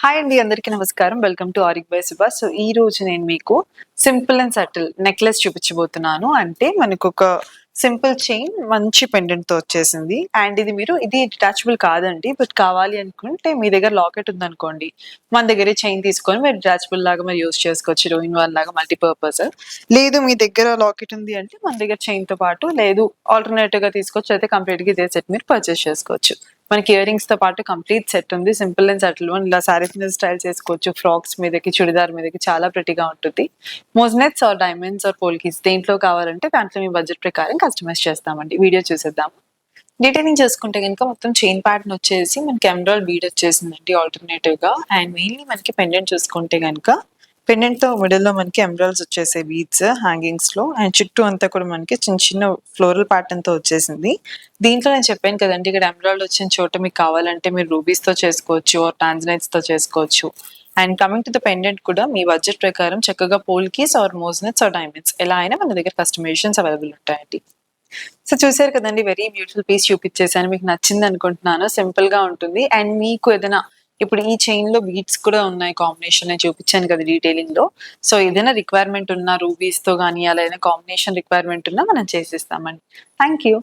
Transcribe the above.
Hi అండి, అందరికీ నమస్కారం. Welcome to auric by Subha. So ఈ రోజు నేను మీకు సింపుల్ అండ్ సటిల్ నెక్లెస్ చూపించబోతున్నాను. అంటే మనకు ఒక సింపుల్ చైన్ మంచి పెండెంట్ తో వచ్చేసింది. అండ్ ఇది డిటాచబుల్ కాదండి. బట్ కావాలి అనుకుంటే మీ దగ్గర లాకెట్ ఉందనుకోండి, మన దగ్గర చైన్ తీసుకొని మీరు డిటాచబుల్ లాగా మీరు యూస్ చేసుకోవచ్చు. రోయిన్ వన్ లాగా మల్టీపర్పస్. లేదు మీ దగ్గర లాకెట్ ఉంది అంటే మన దగ్గర చైన్ తో పాటు లేదు ఆల్టర్నేటివ్ గా తీసుకోవచ్చు. అయితే కంప్లీట్ గా ఇదే సెట్ మీరు పర్చేస్ చేసుకోవచ్చు. మనకి ఇయర్ రింగ్స్ తో పాటు కంప్లీట్ సెట్ ఉంది. Simple and subtle one. ఇలా సారీస్ మీద స్టైల్ చేసుకోవచ్చు, ఫ్రాక్స్ మీదకి, చుడిదార్ మీదకి చాలా ప్రెటీగా ఉంటుంది. మోజ్నెట్స్ ఆర్ డైమండ్స్ ఆర్ పోల్కీస్ దేంట్లో కావాలంటే దాంట్లో మీ బడ్జెట్ ప్రకారం కస్టమైజ్ చేస్తామండి. వీడియో చూసేద్దాం. డీటెయిలింగ్ చేసుకుంటే కనుక మొత్తం చైన్ ప్యాటర్న్ వచ్చేసి మనకి ఎమరాల్డ్ బీడ్ వచ్చేసిందండి ఆల్టర్నేటివ్ గా. అండ్ మెయిన్లీ మనకి పెండెంట్ చూసుకుంటే కనుక పెండెంట్ తో మిడిల్ లో మనకి ఎమరాల్డ్స్ వచ్చేసాయి బీడ్స్ హ్యాంగింగ్స్ లో. అండ్ చుట్టూ అంతా కూడా మనకి చిన్న చిన్న ఫ్లోరల్ ప్యాటర్న్ తో వచ్చేసింది. దీంట్లో నేను చెప్పాను కదండి, ఇక్కడ ఎమరాల్డ్ వచ్చిన చోట మీకు కావాలంటే మీరు రూబీస్ తో చేసుకోవచ్చు ఆర్ టాంజనైట్స్ తో చేసుకోవచ్చు. And coming to the pendant కూడా మీ బడ్జెట్ ప్రకారం చక్కగా పోల్కీస్ ఆర్ మోజ్నెట్స్ ఆర్ డైమండ్స్ ఎలా అయినా మన దగ్గర కస్టమైజేషన్స్ అవైలబుల్ ఉంటాయండి. సో చూసారు కదండి, వెరీ బ్యూటిఫుల్ పీస్ చూపించేసాను. మీకు నచ్చింది అనుకుంటున్నాను. సింపుల్ గా ఉంటుంది. అండ్ మీకు ఏదైనా ఇప్పుడు ఈ చైన్ లో బీట్స్ కూడా ఉన్నాయి, కాంబినేషన్ నేను చూపించాను కదా డీటెయిలింగ్ లో. సో ఏదైనా రిక్వైర్మెంట్ ఉన్నా రూబీస్ తో కానీ అలా ఏదైనా కాంబినేషన్ రిక్వైర్మెంట్ ఉన్నా మనం చేసిస్తామండి. Thank you.